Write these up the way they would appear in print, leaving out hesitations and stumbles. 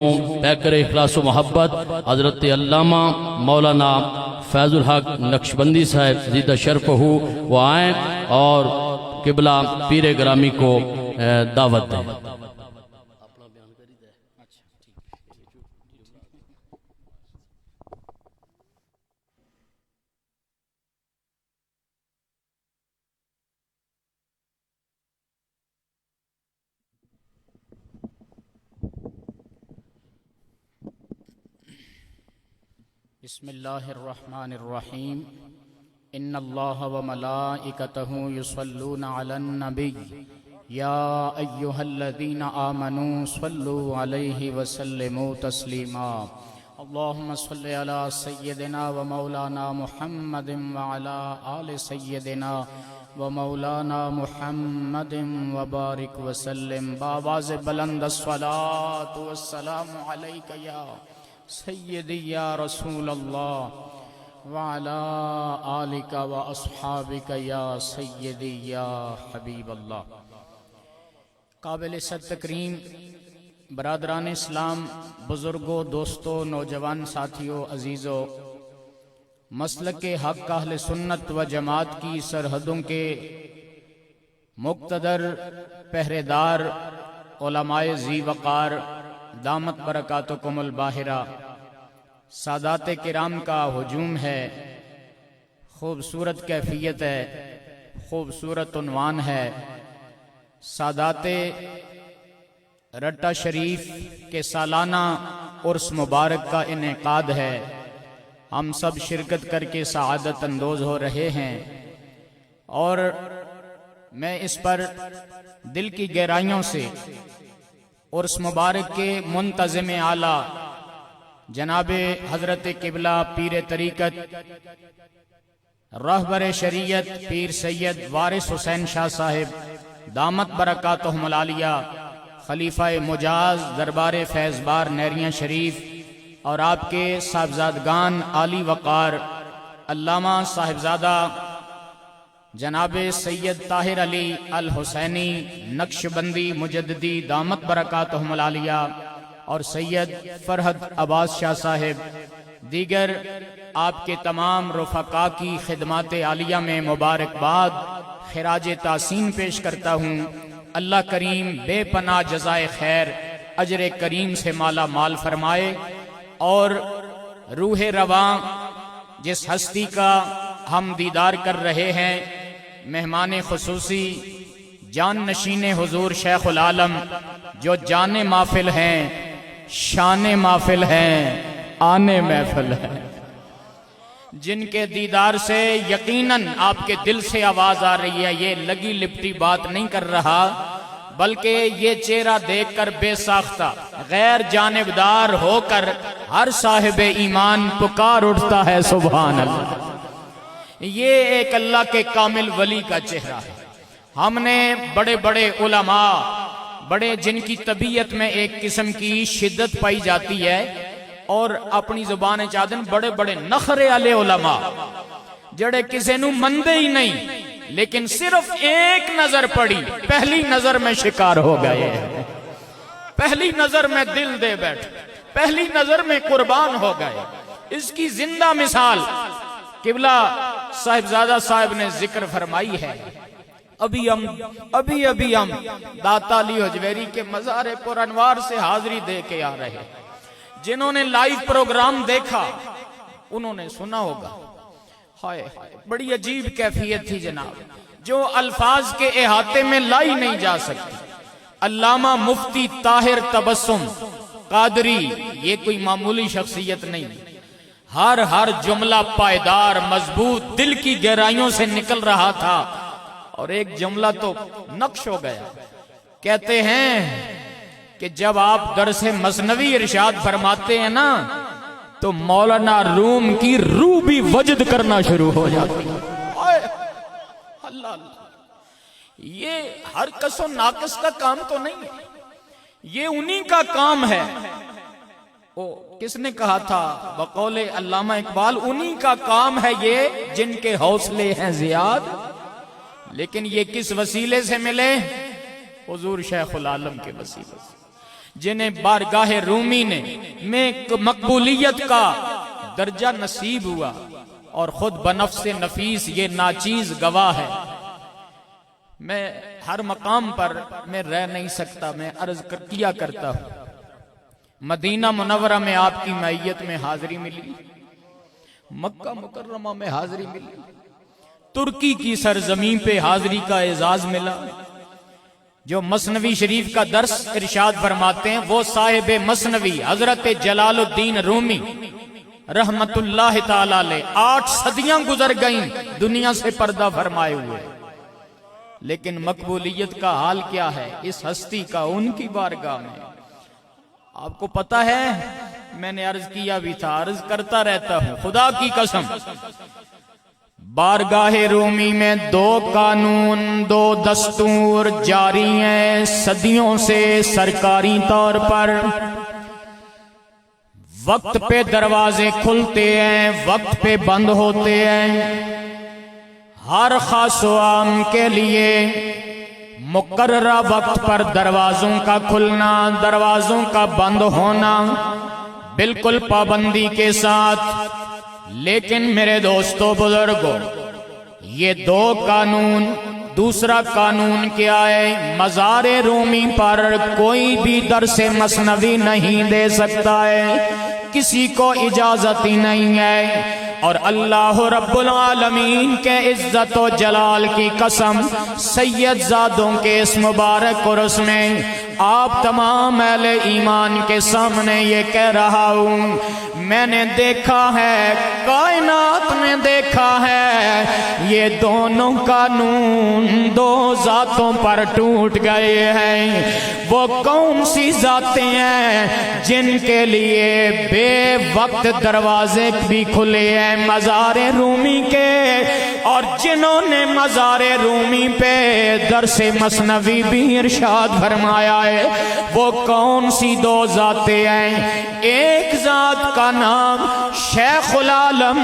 پیکر اخلاص و محبت حضرت علامہ مولانا فیض الحق نقشبندی صاحب زیدہ شرف ہو وہ آئیں اور قبلہ پیر گرامی کو دعوت دیں۔ بسم اللہ الرحمن الرحیم ان اللہ وملائکتہ یصلون علی النبی یا ایہا الذین آمنوا صلوا علیہ وسلموا تسلیما اللہم صلی علی سیدنا ومولانا محمد وعلی آل سیدنا ومولانا محمد وبارک وسلم بآواز بلند الصلاة والسلام علیک یا سیدی یا رسول اللہ وعلا آلک و اصحابک یا سیدی یا حبیب اللہ۔ قابل صد تکریم برادران اسلام، بزرگوں، دوستوں، نوجوان ساتھیوں، عزیزوں، مسلک حق اہل سنت و جماعت کی سرحدوں کے مقتدر پہرے دار علماء ذی وقار دامت برکاتکم الباہرہ، سادات کرام کا ہجوم ہے، خوبصورت کیفیت ہے، خوبصورت عنوان ہے۔ سادات رٹا شریف کے سالانہ عرس مبارک کا انعقاد ہے۔ ہم سب شرکت کر کے سعادت اندوز ہو رہے ہیں، اور میں اس پر دل کی گہرائیوں سے عرس مبارک کے منتظم اعلیٰ جناب حضرت قبلہ پیر طریقت رہبر شریعت پیر سید وارث حسین شاہ صاحب دامت برکاتہم العالیہ، خلیفہ مجاز دربار فیض بار نیریاں شریف، اور آپ کے صاحبزادگان عالی وقار علامہ صاحبزادہ جناب سید طاہر علی الحسینی نقشبندی مجددی دامت برکاتہم العالیہ، اور سید فرحت عباس شاہ صاحب، دیگر آپ کے تمام رفقا کی خدمات عالیہ میں مبارکباد خراج تحسین پیش کرتا ہوں۔ اللہ کریم بے پناہ جزائے خیر اجر کریم سے مالا مال فرمائے، اور روح رواں جس ہستی کا ہم دیدار کر رہے ہیں، مہمان خصوصی جان نشین حضور شیخ العالم، جو جان محفل ہیں، شان محفل ہیں، آنے محفل ہیں، جن کے دیدار سے یقیناً آپ کے دل سے آواز آ رہی ہے۔ یہ لگی لپٹی بات نہیں کر رہا، بلکہ یہ چہرہ دیکھ کر بے ساختہ غیر جانبدار ہو کر ہر صاحب ایمان پکار اٹھتا ہے سبحان اللہ۔ یہ ایک اللہ کے کامل ولی کا چہرہ ہے۔ ہم نے بڑے بڑے علماء، بڑے جن کی طبیعت میں ایک قسم کی شدت پائی جاتی ہے، اور اپنی زبان چادن بڑے بڑے نخرے والے علماء جڑے کسے نو مندے ہی نہیں، لیکن صرف ایک نظر پڑی، پہلی نظر میں شکار ہو گئے، پہلی نظر میں دل دے بیٹھ، پہلی نظر میں قربان ہو گئے۔ اس کی زندہ مثال قبلہ صاحبزادہ صاحب نے ذکر فرمائی ہے۔ ابھی ہم داتا علی حجویری کے مزار پر انوار سے حاضری دے کے آ رہے، جنہوں نے لائیو پروگرام دیکھا انہوں نے سنا ہوگا، ہائے بڑی عجیب کیفیت تھی جناب، جو الفاظ کے احاطے میں لائی نہیں جا سکتی۔ علامہ مفتی طاہر تبسم قادری، یہ کوئی معمولی شخصیت نہیں، ہر جملہ پائیدار مضبوط دل کی گہرائیوں سے نکل رہا تھا، اور ایک جملہ تو نقش ہو گیا۔ کہتے ہیں کہ جب آپ درس مثنوی ارشاد فرماتے ہیں نا، تو مولانا روم کی روح بھی وجد کرنا شروع ہو جاتی ہے۔ اللہ اللہ، یہ ہر کس و ناقص کا کام تو نہیں ہے، یہ انہی کا کام ہے۔ کس نے کہا تھا بقول علامہ اقبال، انہی کا کام ہے یہ جن کے حوصلے ہیں زیاد، لیکن یہ کس وسیلے سے ملے؟ حضور شیخ العالم کے وسیلے سے۔ جنہیں بارگاہ رومی میں مقبولیت کا درجہ نصیب ہوا، اور خود بنفس نفیس یہ ناچیز گواہ ہے۔ میں ہر مقام پر میں رہ نہیں سکتا، میں عرض کیا کرتا ہوں، مدینہ منورہ میں آپ کی معیت میں حاضری ملی، مکہ مکرمہ میں حاضری ملی، ترکی کی سرزمین پہ حاضری کا اعزاز ملا۔ جو مثنوی شریف کا درس ارشاد فرماتے ہیں، وہ صاحب مثنوی حضرت جلال الدین رومی رحمت اللہ تعالی علیہ 8 صدیاں گزر گئیں دنیا سے پردہ فرمائے ہوئے، لیکن مقبولیت کا حال کیا ہے اس ہستی کا ان کی بارگاہ میں؟ آپ کو پتا ہے، میں نے عرض کیا بھی تھا، عرض کرتا رہتا ہوں، خدا کی قسم، بارگاہ رومی میں 2 قانون 2 دستور جاری ہیں صدیوں سے سرکاری طور پر۔ وقت پہ دروازے کھلتے ہیں، وقت پہ بند ہوتے ہیں، ہر خاص و عام کے لیے مقررہ وقت پر دروازوں کا کھلنا، دروازوں کا بند ہونا بالکل پابندی کے ساتھ۔ لیکن میرے دوستو بزرگوں، یہ 2 قانون، دوسرا قانون کیا ہے؟ مزار رومی پر کوئی بھی درس مثنوی نہیں دے سکتا ہے، کسی کو اجازت ہی نہیں ہے، اور اللہ رب العالمین کے عزت و جلال کی قسم، سید زادوں کے اس مبارک عرس میں آپ تمام اہل ایمان کے سامنے یہ کہہ رہا ہوں، میں نے دیکھا ہے، کائنات میں دیکھا ہے، یہ دونوں قانون 2 ذاتوں پر ٹوٹ گئے ہیں۔ وہ کون سی ذاتیں ہیں جن کے لیے بے وقت دروازے بھی کھلے ہیں مزار رومی کے، اور جنہوں نے مزار رومی پہ درس مثنوی بھی ارشاد فرمایا ہے، وہ کون سی 2 ذاتیں ہیں؟ ایک ذات کا نام شیخ العالم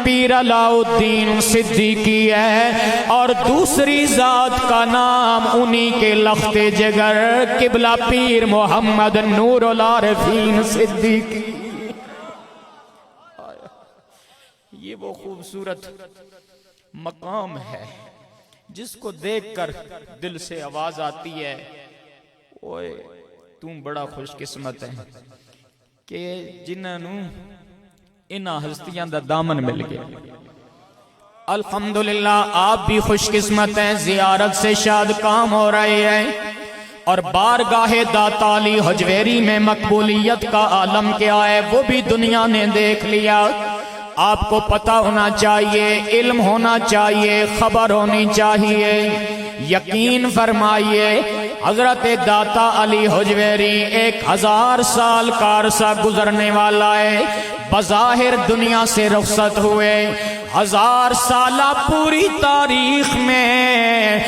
پیر علاء الدین صدیقی ہے، اور دوسری ذات کا نام انہی کے لخت جگر قبلہ پیر محمد نور العارفین صدیقی۔ یہ وہ خوبصورت مقام ہے جس کو دیکھ کر دل سے آواز آتی ہے، اوئے تم بڑا خوش قسمت ہے کہ جنہوں انہاں ہستیاں دا دامن مل گیا۔ الحمدللہ آپ بھی خوش قسمت ہیں، زیارت سے شاد کام ہو رہے ہیں، اور بارگاہ داتا علی حجویری میں مقبولیت کا عالم کیا ہے وہ بھی دنیا نے دیکھ لیا۔ آپ کو پتہ ہونا چاہیے، علم ہونا چاہیے، خبر ہونی چاہیے، یقین فرمائیے، حضرت داتا علی حجویری 1000 سال کا عرصہ گزرنے والا ہے، بظاہر دنیا سے رخصت ہوئے، 1000 سالہ پوری تاریخ میں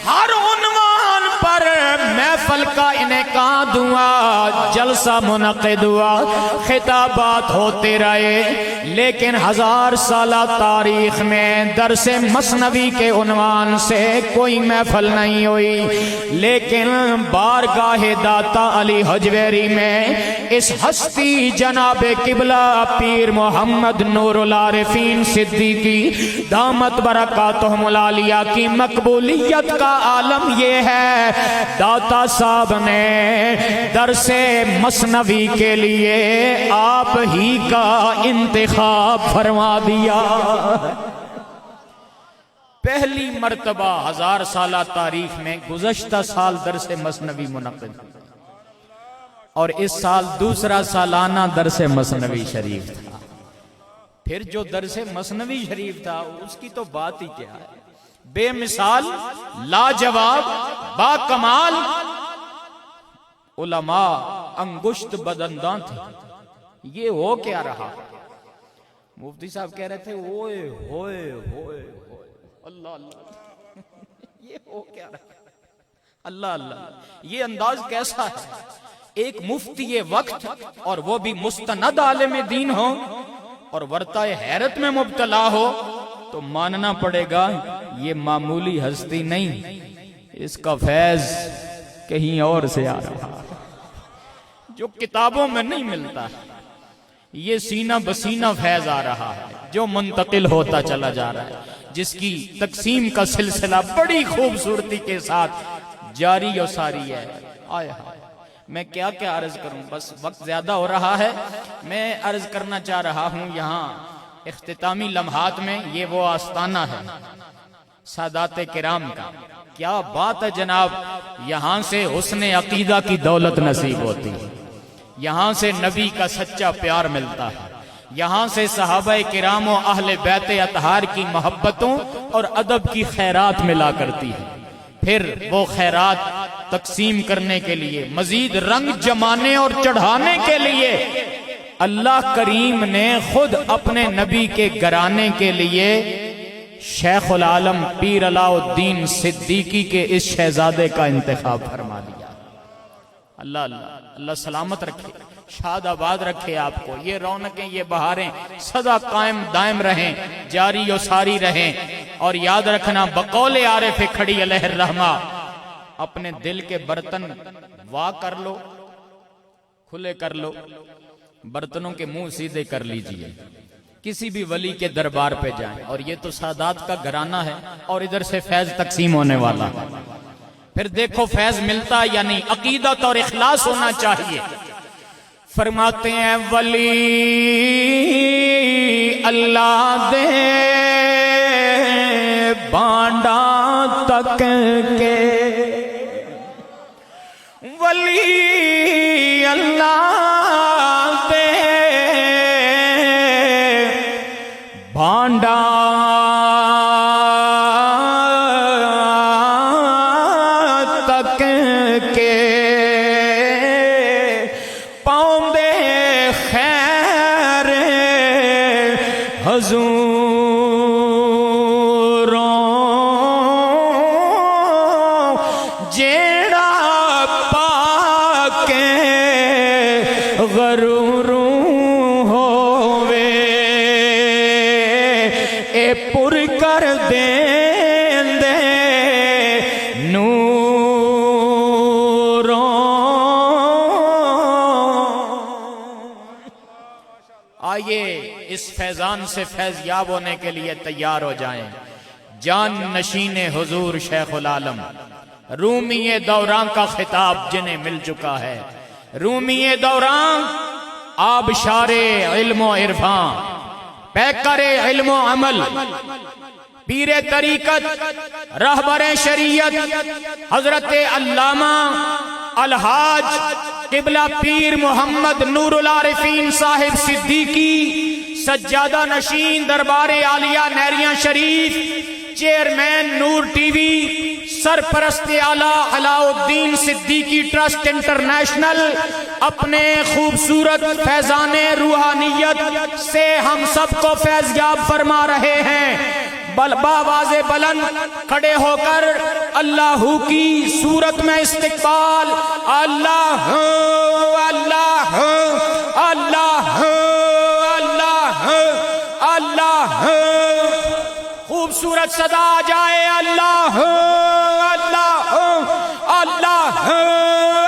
ہر عنوان پر محفل کا انعقاد ہوا، جلسہ منعقد ہوا، خطابات ہوتے رہے، لیکن 1000 سالہ تاریخ میں درس مثنوی کے عنوان سے کوئی محفل نہیں ہوئی۔ لیکن بارگاہ داتا علی حجویری میں اس ہستی جناب قبلہ پیر محمد نور العارفین صدیقی دامت برکاتہم العالیہ کی مقبولیت کا عالم یہ ہے، داتا صاحب نے درس مثنوی کے لیے آپ ہی کا انتخاب فرما دیا۔ پہلی مرتبہ 1000 سالہ تاریخ میں گزشتہ سال درس مثنوی منعقد، اور اس سال دوسرا سالانہ درس مثنوی شریف تھا۔ پھر جو درس مثنوی شریف تھا اس کی تو بات ہی کیا ہے، بے مثال، لاجواب، با کمال، علماء انگشت بدنداں تھے۔ یہ ہو کیا رہا؟ مفتی صاحب کہہ رہے تھے اوئے ہوئے ہوئے ہوئے اللہ اللہ، یہ ہو کیا رہا؟ اللہ اللہ، یہ انداز کیسا ہے؟ ایک مفتی وقت اور وہ بھی مستند عالم دین ہو اور ورطہ حیرت میں مبتلا ہو تو ماننا پڑے گا یہ معمولی ہستی نہیں، اس کا فیض کہیں اور سے آ رہا۔ جو کتابوں میں نہیں ملتا ہے، یہ سینہ بسینہ فیض آ رہا ہے جو منتقل ہوتا چلا جا رہا ہے، جس کی تقسیم کا سلسلہ بڑی خوبصورتی کے ساتھ جاری و ساری ہے۔ آئے ہائے، میں کیا کیا عرض کروں، بس وقت زیادہ ہو رہا ہے۔ میں عرض کرنا چاہ رہا ہوں یہاں اختتامی لمحات میں، یہ وہ آستانہ ہے سادات کرام کا۔ کیا بات ہے جناب، یہاں سے حسن عقیدہ کی دولت نصیب ہوتی ہے، یہاں سے نبی کا سچا پیار ملتا ہے، یہاں سے صحابہ کرام و اہل بیت اطہار کی محبتوں اور ادب کی خیرات ملا کرتی ہے۔ پھر وہ خیرات تقسیم کرنے کے لیے، مزید رنگ جمانے اور چڑھانے کے لیے اللہ کریم نے خود اپنے نبی کے گھرانے کے لیے شیخ العالم پیر علاء الدین صدیقی کے اس شہزادے کا انتخاب فرما دیا۔ اللہ اللہ اللہ سلامت رکھے، شاد آباد رکھے آپ کو، یہ رونقیں، یہ بہاریں سدا قائم دائم رہیں، جاری و ساری رہیں۔ اور یاد رکھنا، بقول عارف کھڑی علیہ الرحمہ، اپنے دل کے برتن وا کر لو، کھلے کر لو، برتنوں کے منہ سیدھے کر لیجئے، کسی بھی ولی کے دربار پہ جائیں، اور یہ تو سادات کا گھرانہ ہے اور ادھر سے فیض تقسیم ہونے والا ہے۔ پھر دیکھو فیض ملتا یعنی عقیدت اور اخلاص ہونا چاہیے۔ فرماتے ہیں ولی اللہ دے بانڈا تک کے، ولی اللہ دے بانڈا تک کے پاؤندے خیر حضوروں جیڑا پاکے غروروں ہووے اے پر کر دین دے نوروں۔ آئیے اس فیضان سے فیض یاب ہونے کے لیے تیار ہو جائیں۔ جان نشین حضور شیخ العالم، رومی دوران کا خطاب جنہیں مل چکا ہے، رومی دوران آبشار علم و عرفان، پیکر علم و عمل، پیر طریقت، رہبر شریعت حضرت علامہ الحاج قبلہ پیر محمد نور العارفین صاحب صدیقی، سجادہ نشین دربار عالیہ نیریاں شریف، چیئرمین نور ٹی وی، سرپرست اعلیٰ علاء الدین صدیقی ٹرسٹ انٹرنیشنل، اپنے خوبصورت فیضان روحانیت سے ہم سب کو فیضیاب فرما رہے ہیں۔ باواز بلند کھڑے ہو کر اللہ کی صورت میں استقبال، اللہ اللہ اللہ اللہ اللہ، خوبصورت صدا جائے اللہ اللہ اللہ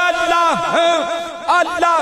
اللہ اللہ۔